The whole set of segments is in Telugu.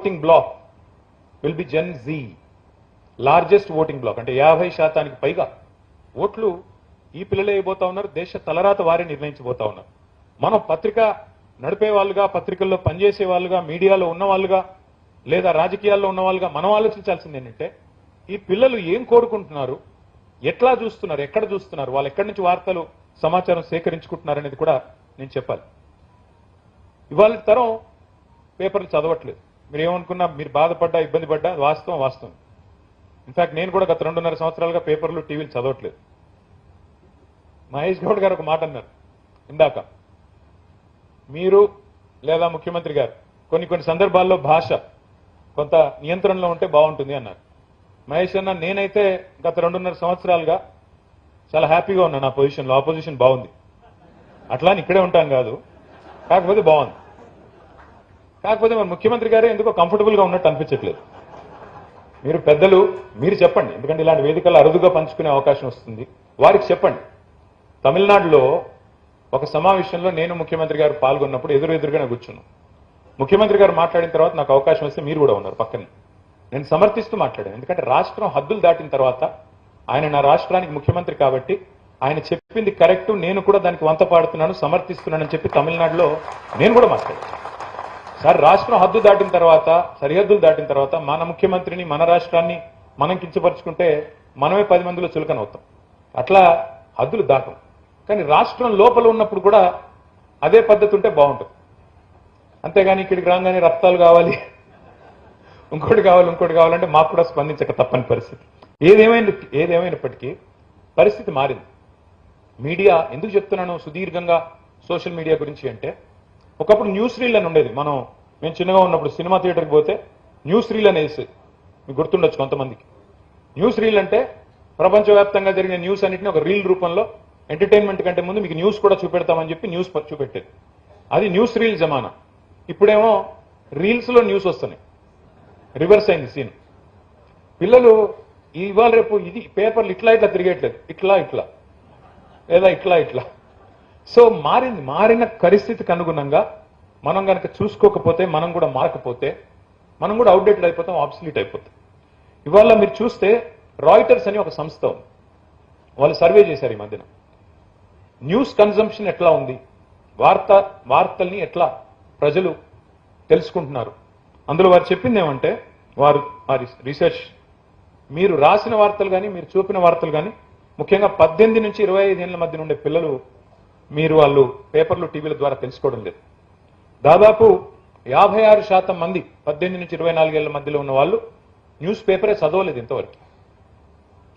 voting block will be Gen Z, largest voting block. అంటే 50% పైగా ఓట్లు ఈ పిల్లలే అయిపోతా ఉన్నారు. దేశ తలరాత వారే నిర్ణయించబోతా ఉన్నారు. మనం పత్రిక నడిపే వాళ్ళుగా, పత్రికల్లో పనిచేసే వాళ్ళుగా, మీడియాలో ఉన్న వాళ్ళుగా, లేదా రాజకీయాల్లో ఉన్న వాళ్ళుగా మనం ఆలోచించాల్సింది ఏంటంటే ఈ పిల్లలు ఏం కోరుకుంటున్నారు, ఎట్లా చూస్తున్నారు, ఎక్కడ చూస్తున్నారు, వాళ్ళు ఎక్కడి నుంచి వార్తలు సమాచారం సేకరించుకుంటున్నారు అనేది కూడా నేను చెప్పాలి. ఇవాళ తరం పేపర్లు చదవట్లేదు. మీరు ఏమనుకున్నా, మీరు బాధపడ్డా, ఇబ్బంది పడ్డా, వాస్తవం. ఇన్ఫాక్ట్ నేను కూడా గత 2.5 సంవత్సరాలుగా పేపర్లు, టీవీలు చదవట్లేదు. మహేష్ గౌడ్ గారు ఒక మాట అన్నారు ఇందాక, మీరు లేదా ముఖ్యమంత్రి గారు కొన్ని సందర్భాల్లో భాష కొంత నియంత్రణలో ఉంటే బాగుంటుంది అన్నారు. మహేష్ అన్న, నేనైతే గత 2.5 సంవత్సరాలుగా చాలా హ్యాపీగా ఉన్నాను. నా పొజిషన్లో ఆపోజిషన్ బాగుంది, అట్లా అని ఇక్కడే ఉంటాను కాదు, కాకపోతే బాగుంది. కాకపోతే మరి ముఖ్యమంత్రి గారే ఎందుకో కంఫర్టబుల్గా ఉన్నట్టు అనిపించట్లేదు. మీరు పెద్దలు, మీరు చెప్పండి, ఎందుకంటే ఇలాంటి వేదికలు అరుదుగా పంచుకునే అవకాశం వస్తుంది, వారికి చెప్పండి. తమిళనాడులో ఒక సమావేశంలో నేను ముఖ్యమంత్రి గారు పాల్గొన్నప్పుడు ఎదురుగానే కూర్చున్నాను. ముఖ్యమంత్రి గారు మాట్లాడిన తర్వాత నాకు అవకాశం వస్తే మీరు కూడా ఉన్నారు పక్కన. నేను సమర్థిస్తూ మాట్లాడాను, ఎందుకంటే రాష్ట్రం హద్దులు దాటిన తర్వాత ఆయన నా రాష్ట్రానికి ముఖ్యమంత్రి కాబట్టి ఆయన చెప్పింది కరెక్ట్, నేను కూడా దానికి వంత పాడుతున్నాను, సమర్థిస్తున్నానని చెప్పి తమిళనాడులో నేను కూడా మాట్లాడాను. సార్, రాష్ట్రం హద్దు దాటిన తర్వాత, సరిహద్దులు దాటిన తర్వాత మన ముఖ్యమంత్రిని, మన రాష్ట్రాన్ని మనం కించపరుచుకుంటే మనమే 10 మందిలో చులకన అవుతాం. అట్లా హద్దులు దాటం. కానీ రాష్ట్రం లోపల ఉన్నప్పుడు కూడా అదే పద్ధతి ఉంటే బాగుంటుంది. అంతేగాని ఇక్కడికి రాగానే రక్తాలు కావాలి, ఇంకోటి కావాలంటే మాకు కూడా స్పందించక తప్పని పరిస్థితి. ఏదేమైనప్పటికీ పరిస్థితి మారింది. మీడియా, ఎందుకు చెప్తున్నాను సుదీర్ఘంగా సోషల్ మీడియా గురించి అంటే, ఒకప్పుడు న్యూస్ రీల్ అని ఉండేది. మేము చిన్నగా ఉన్నప్పుడు సినిమా థియేటర్కి పోతే న్యూస్ రీల్ అనేసి, మీకు గుర్తుండొచ్చు కొంతమందికి. న్యూస్ రీల్ అంటే ప్రపంచవ్యాప్తంగా జరిగిన న్యూస్ అన్నింటినీ ఒక రీల్ రూపంలో, ఎంటర్టైన్మెంట్ కంటే ముందు మీకు న్యూస్ కూడా చూపెడతామని చెప్పి న్యూస్ చూపెట్టేది. అది న్యూస్ రీల్ జమానా. ఇప్పుడేమో రీల్స్లో న్యూస్ వస్తున్నాయి. రివర్స్ అయింది సీన్. పిల్లలు ఇవాళ రేపు ఇది పేపర్లు ఇట్లా తిరిగేట్లేదు, ఇట్లా లేదా ఇట్లా. సో మారిన పరిస్థితికి అనుగుణంగా మనం కనుక చూసుకోకపోతే, మనం కూడా మారకపోతే, మనం కూడా అవుట్డేటెడ్ అయిపోతాం, ఆబ్సలీట్ అయిపోతాం. ఇవాళ మీరు చూస్తే రాయిటర్స్ అని ఒక సంస్థ ఉంది, వాళ్ళు సర్వే చేశారు ఈ మధ్యన. న్యూస్ కన్జంప్షన్ ఎట్లా ఉంది, వార్తల్ని ఎట్లా ప్రజలు తెలుసుకుంటున్నారు. అందులో వారు చెప్పింది ఏమంటే, వారి రీసెర్చ్, మీరు రాసిన వార్తలు కానీ, మీరు చూపిన వార్తలు కానీ, ముఖ్యంగా 18 నుంచి 25 ఏళ్ల మధ్య ఉండే పిల్లలు వాళ్ళు పేపర్లు, టీవీల ద్వారా తెలుసుకోవడం లేదు. దాదాపు 56% మంది 18 నుంచి 24 ఏళ్ల మధ్యలో ఉన్న వాళ్ళు న్యూస్ పేపరే చదవలేదు ఇంతవరకు.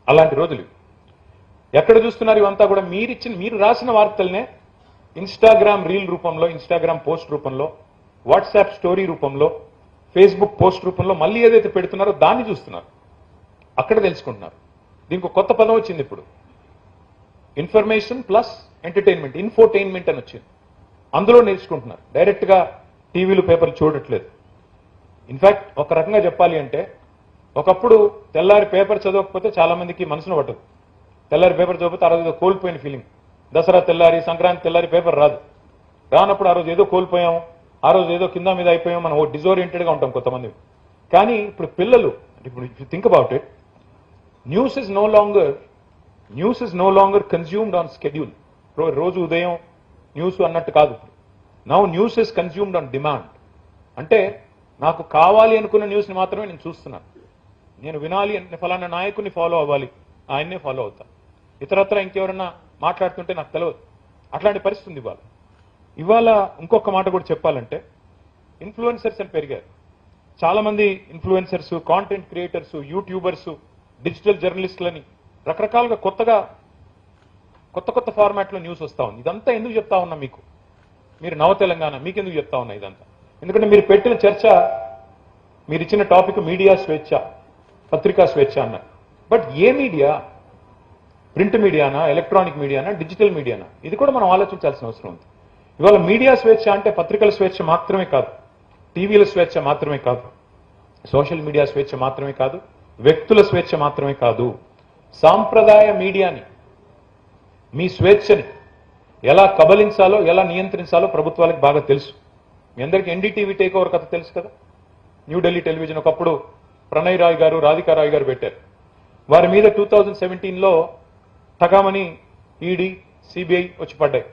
అలాంటి రోజులు ఎక్కడ చూస్తున్నారు? ఇవంతా కూడా మీరు రాసిన వార్తలనే ఇన్స్టాగ్రామ్ రీల్ రూపంలో, ఇన్స్టాగ్రామ్ పోస్ట్ రూపంలో, వాట్సాప్ స్టోరీ రూపంలో, ఫేస్బుక్ పోస్ట్ రూపంలో మళ్ళీ ఏదైతే పెడుతున్నారో దాన్ని చూస్తున్నారు, అక్కడ తెలుసుకుంటున్నారు. దీనికి ఒక కొత్త పదం వచ్చింది ఇప్పుడు, ఇన్ఫర్మేషన్ ప్లస్ ఎంటర్టైన్మెంట్, ఇన్ఫోటైన్మెంట్ అని వచ్చింది. అందులో నేర్చుకుంటున్నారు, డైరెక్ట్ గా టీవీలు, పేపర్లు చూడట్లేదు. ఇన్ఫాక్ట్ ఒక రకంగా చెప్పాలి అంటే, ఒకప్పుడు తెల్లారి పేపర్ చదవకపోతే చాలా మందికి మనసును పట్టదు. తెల్లారి పేపర్ చదవకపోతే ఆ రోజు ఏదో కోల్పోయిన ఫీలింగ్. దసరా తెల్లారి, సంక్రాంతి తెల్లారి పేపర్ రానప్పుడు ఆ రోజు ఏదో కోల్పోయాం, ఆ రోజు ఏదో కింద మీద అయిపోయాం, మనం డిజోరియంటెడ్ గా ఉంటాం కొంతమంది. కానీ ఇప్పుడు పిల్లలు, ఇప్పుడు think about it, news is no longer consumed on schedule. రోజు ఉదయం న్యూస్ అన్నట్టు కాదు. Now news is consumed on demand. అంటే నాకు కావాలి అనుకున్న న్యూస్ని మాత్రమే నేను చూస్తున్నాను. నేను వినాలి అంటే ఫలానా నాయకుని ఫాలో అవ్వాలి, ఆయన్నే ఫాలో అవుతా. ఇతరత్ర ఇంకెవరన్నా మాట్లాడుతుంటే నాకు తెలియదు. అట్లాంటి పరిస్థితి ఉంది ఇవాళ. ఇంకొక మాట కూడా చెప్పాలంటే, ఇన్ఫ్లుయెన్సర్స్ అని పెరిగారు. చాలా మంది influencers, content creators, YouTubers, digital జర్నలిస్టులని రకరకాలుగా కొత్త ఫార్మాట్లో న్యూస్ వస్తా ఉంది. ఇదంతా ఎందుకు చెప్తా ఉన్నా మీకు, మీరు నవ తెలంగాణ, మీకెందుకు చెప్తా ఉన్నా ఇదంతా? ఎందుకంటే మీరు పెట్టిన చర్చ, మీరు ఇచ్చిన టాపిక్ మీడియా స్వేచ్ఛ, పత్రికా స్వేచ్ఛ అన్నారు. బట్ ఏ మీడియా? ప్రింట్ మీడియానా, ఎలక్ట్రానిక్ మీడియానా, డిజిటల్ మీడియానా? ఇది కూడా మనం ఆలోచించాల్సిన అవసరం ఉంది. ఇవాళ మీడియా స్వేచ్ఛ అంటే పత్రికల స్వేచ్ఛ మాత్రమే కాదు, టీవీల స్వేచ్ఛ మాత్రమే కాదు, సోషల్ మీడియా స్వేచ్ఛ మాత్రమే కాదు, వ్యక్తుల స్వేచ్ఛ మాత్రమే కాదు, సాంప్రదాయ మీడియాని, మీ స్వేచ్ఛని ఎలా కబలించాలో, ఎలా నియంత్రించాలో ప్రభుత్వాలకు బాగా తెలుసు. మీ అందరికీ ఎన్డీటీవీ టేక్ ఓవర్ కథ తెలుసు కదా. న్యూఢిల్లీ టెలివిజన్ ఒకప్పుడు ప్రణయ్ రాయ్ గారు రాధికా రాయ్ గారు పెట్టారు. వారి మీద 2017లో ఠగామని ఈడీ సిబిఐ వచ్చి పడ్డాయి.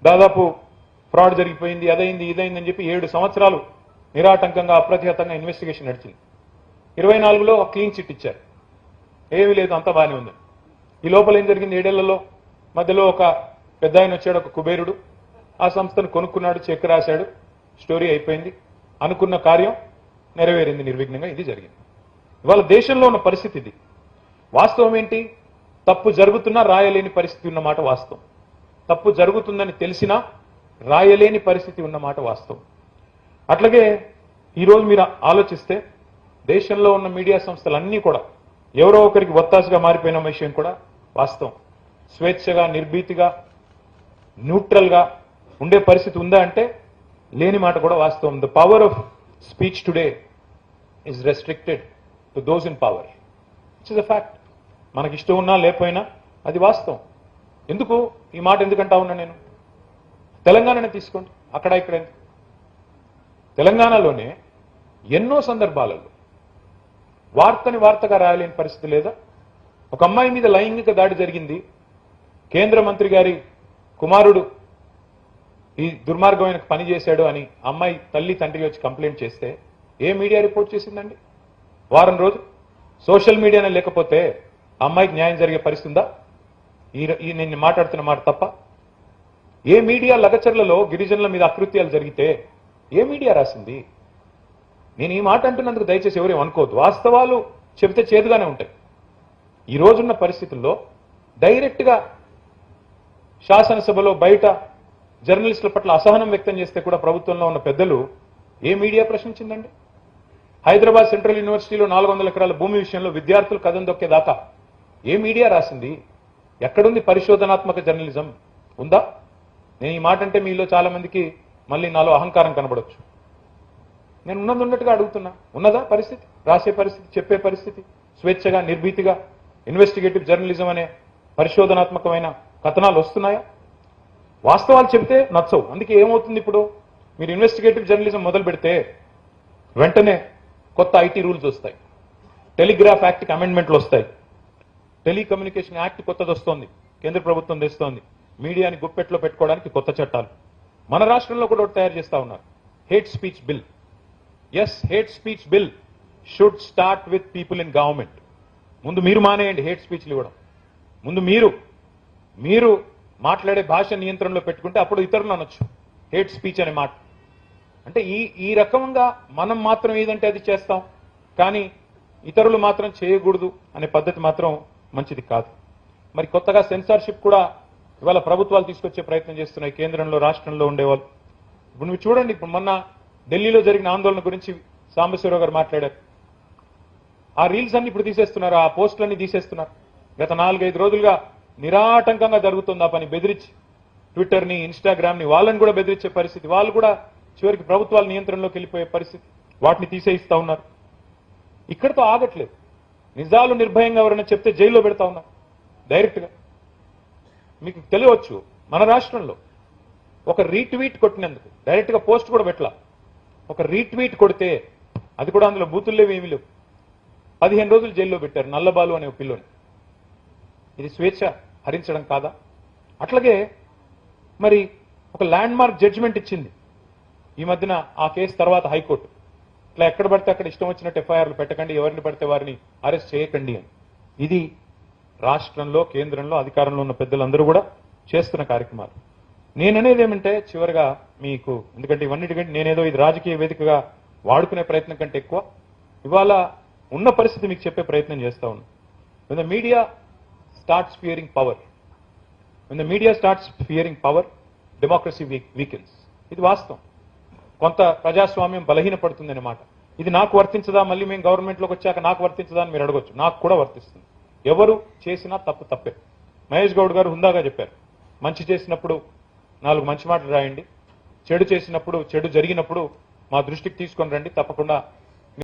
దాదాపు ఫ్రాడ్ జరిగిపోయింది, అదైంది ఇదైందని చెప్పి 7 సంవత్సరాలు నిరాటంకంగా అప్రతిహతంగా ఇన్వెస్టిగేషన్ నడిచింది. 24లో క్లీన్ చిట్ ఇచ్చారు. ఏమీ లేదు, అంతా బాగానే ఉంది. ఈ లోపల ఏం జరిగింది? 7 ఏళ్లలో మధ్యలో ఒక పెద్ద ఆయన వచ్చాడు, ఒక కుబేరుడు. ఆ సంస్థను కొనుక్కున్నాడు, చెక్ రాశాడు, స్టోరీ అయిపోయింది. అనుకున్న కార్యం నెరవేరింది నిర్విఘ్నంగా. ఇది జరిగింది. ఇవాళ దేశంలో ఉన్న పరిస్థితి ఇది. వాస్తవం ఏంటి? తప్పు జరుగుతున్నా రాయలేని పరిస్థితి ఉన్నమాట వాస్తవం. తప్పు జరుగుతుందని తెలిసినా రాయలేని పరిస్థితి ఉన్నమాట వాస్తవం. అట్లాగే ఈరోజు మీరు ఆలోచిస్తే దేశంలో ఉన్న మీడియా సంస్థలన్నీ కూడా ఎవరో ఒకరికి ఒత్తాసుగా మారిపోయిన విషయం కూడా వాస్తవం. స్వేచ్ఛగా నిర్భీతిగా న్యూట్రల్గా ఉండే పరిస్థితి ఉందా అంటే లేని మాట కూడా వాస్తవం. The power of speech today is restricted to those in power. It's is a fact. మనకి ఇష్టం ఉన్నా లేకపోయినా అది వాస్తవం. ఎందుకు ఈ మాట ఎందుకంటా ఉన్నా నేను? తెలంగాణనే తీసుకోండి, అక్కడ ఇక్కడ తెలంగాణలోనే ఎన్నో సందర్భాలలో వార్తని వార్తగా రాయలేని పరిస్థితి లేదా? ఒక అమ్మాయి మీద లైంగిక దాడి జరిగింది, కేంద్ర మంత్రి గారి కుమారుడు ఈ దుర్మార్గమైన పని చేశాడు అని అమ్మాయి తల్లి తండ్రి వచ్చి కంప్లైంట్ చేస్తే ఏ మీడియా రిపోర్ట్ చేసిందండి? వారం రోజు సోషల్ మీడియానే లేకపోతే అమ్మాయికి న్యాయం జరిగే పరిస్థితి ఉందా? ఈ నేను మాట్లాడుతున్న మాట తప్ప? ఏ మీడియా లగచర్లలో గిరిజనుల మీద అకృత్యాలు జరిగితే ఏ మీడియా రాసింది? నేను ఈ మాట అంటున్నందుకు దయచేసి ఎవరేం అనుకోవద్దు. వాస్తవాలు చెబితే చేదుగానే ఉంటాయి. ఈ రోజున్న పరిస్థితుల్లో డైరెక్ట్గా శాసనసభలో బయట జర్నలిస్టుల పట్ల అసహనం వ్యక్తం చేస్తే కూడా ప్రభుత్వంలో ఉన్న పెద్దలు ఏ మీడియా ప్రశ్నించిందండి? హైదరాబాద్ సెంట్రల్ యూనివర్సిటీలో 400 ఎకరాల భూమి విషయంలో విద్యార్థులు కథం దొక్కేదాకా ఏ మీడియా రాసింది? ఎక్కడుంది పరిశోధనాత్మక జర్నలిజం? ఉందా? నేను ఈ మాట అంటే మీలో చాలా మందికి మళ్ళీ నాలో అహంకారం కనబడొచ్చు. నేను ఉన్నట్టుగా అడుగుతున్నా, ఉన్నదా పరిస్థితి? రాసే పరిస్థితి, చెప్పే పరిస్థితి, స్వేచ్ఛగా నిర్భీతిగా ఇన్వెస్టిగేటివ్ జర్నలిజం అనే పరిశోధనాత్మకమైన కథనాలు వస్తున్నాయా? వాస్తవాలు చెబితే నచ్చవు. అందుకే ఏమవుతుంది, ఇప్పుడు మీరు ఇన్వెస్టిగేటివ్ జర్నలిజం మొదలు పెడితే వెంటనే కొత్త ఐటీ రూల్స్ వస్తాయి, టెలిగ్రాఫ్ యాక్ట్కి అమెండ్మెంట్లు వస్తాయి, టెలికమ్యూనికేషన్ యాక్ట్ కొత్తది వస్తోంది, కేంద్ర ప్రభుత్వం తెస్తోంది, మీడియాని గుప్పెట్లో పెట్టుకోవడానికి కొత్త చట్టాలు. మన రాష్ట్రంలో కూడా ఒకటి తయారు చేస్తా ఉన్నారు, hate speech bill. Yes, hate speech bill should start with people in government. ముందు మీరు మానేయండి హేట్ స్పీచ్లు ఇవ్వడం. ముందు మీరు మాట్లాడే భాష నియంత్రణలో పెట్టుకుంటే అప్పుడు ఇతరులు అనొచ్చు హేట్ స్పీచ్ అనే మాట. అంటే ఈ రకంగా మనం మాత్రం ఏదంటే అది చేస్తాం, కానీ ఇతరులు మాత్రం చేయకూడదు అనే పద్ధతి మాత్రం మంచిది కాదు. మరి కొత్తగా సెన్సార్షిప్ కూడా ఇవాళ ప్రభుత్వాలు తీసుకొచ్చే ప్రయత్నం చేస్తున్నాయి, కేంద్రంలో రాష్ట్రంలో ఉండేవాళ్ళు. ఇప్పుడు మీరు చూడండి, ఇప్పుడు మొన్న ఢిల్లీలో జరిగిన ఆందోళన గురించి సాంబశివరావు గారు మాట్లాడారు. ఆ రీల్స్ అన్ని ఇప్పుడు తీసేస్తున్నారు, ఆ పోస్టులన్నీ తీసేస్తున్నారు. గత 4-5 రోజులుగా నిరాటంకంగా జరుగుతుంది ఆ పని. బెదిరించి ట్విట్టర్ని, ఇన్స్టాగ్రామ్ని, వాళ్ళని కూడా బెదిరించే పరిస్థితి. వాళ్ళు కూడా చివరికి ప్రభుత్వాల నియంత్రణలోకి వెళ్ళిపోయే పరిస్థితి. వాటిని తీసేయిస్తా ఉన్నారు. ఇక్కడితో ఆగట్లేదు. నిజాలు నిర్భయంగా ఎవరైనా చెప్తే జైల్లో పెడతా ఉన్నారు డైరెక్ట్గా. మీకు తెలియవచ్చు, మన రాష్ట్రంలో ఒక రీట్వీట్ కొట్టినందుకు డైరెక్ట్గా పోస్ట్ కూడా పెట్టలా, ఒక రీట్వీట్ కొడితే అది కూడా అందులో బూతులు లేవు, ఏమీ లేవు, 15 రోజులు జైల్లో పెట్టారు నల్లబాలు అనే పిల్లని. ఇది స్వేచ్ఛ హరించడం కాదా? అట్లాగే మరి ఒక ల్యాండ్ మార్క్ జడ్జిమెంట్ ఇచ్చింది ఈ మధ్యన ఆ కేసు తర్వాత హైకోర్టు. ఇట్లా ఎక్కడ పడితే అక్కడ ఇష్టం వచ్చినట్టు ఎఫ్ఐఆర్లు పెట్టకండి, ఎవరిని పడితే వారిని అరెస్ట్ చేయకండి అని. ఇది రాష్ట్రంలో, కేంద్రంలో అధికారంలో ఉన్న పెద్దలందరూ కూడా చేస్తున్న కార్యక్రమాలు. నేననేది ఏమంటే చివరిగా మీకు, ఎందుకంటే ఇవన్నిటికంటే నేనేదో ఇది రాజకీయ వేదికగా వాడుకునే ప్రయత్నం కంటే ఎక్కువ ఇవాళ ఉన్న పరిస్థితి మీకు చెప్పే ప్రయత్నం చేస్తా ఉన్నాను. when the media starts fearing power, when the media starts fearing power, democracy weakens. ఇది వాస్తవం. కొంత ప్రజాస్వామ్యం బలహీనపడుతుంది అన్నమాట. ఇది నాకు వర్తించదా, మళ్ళీ మేము గవర్నమెంట్లోకి వచ్చాక నాకు వర్తించదా అని మీరు అడగొచ్చు. నాకు కూడా వర్తిస్తుంది. ఎవరు చేసినా తప్పే. మహేష్ గౌడ్ గారు హుందాగా చెప్పారు, మంచి చేసినప్పుడు 4 మంచి మాటలు రాయండి, చెడు చేసినప్పుడు, చెడు జరిగినప్పుడు మా దృష్టికి తీసుకొని రండి, తప్పకుండా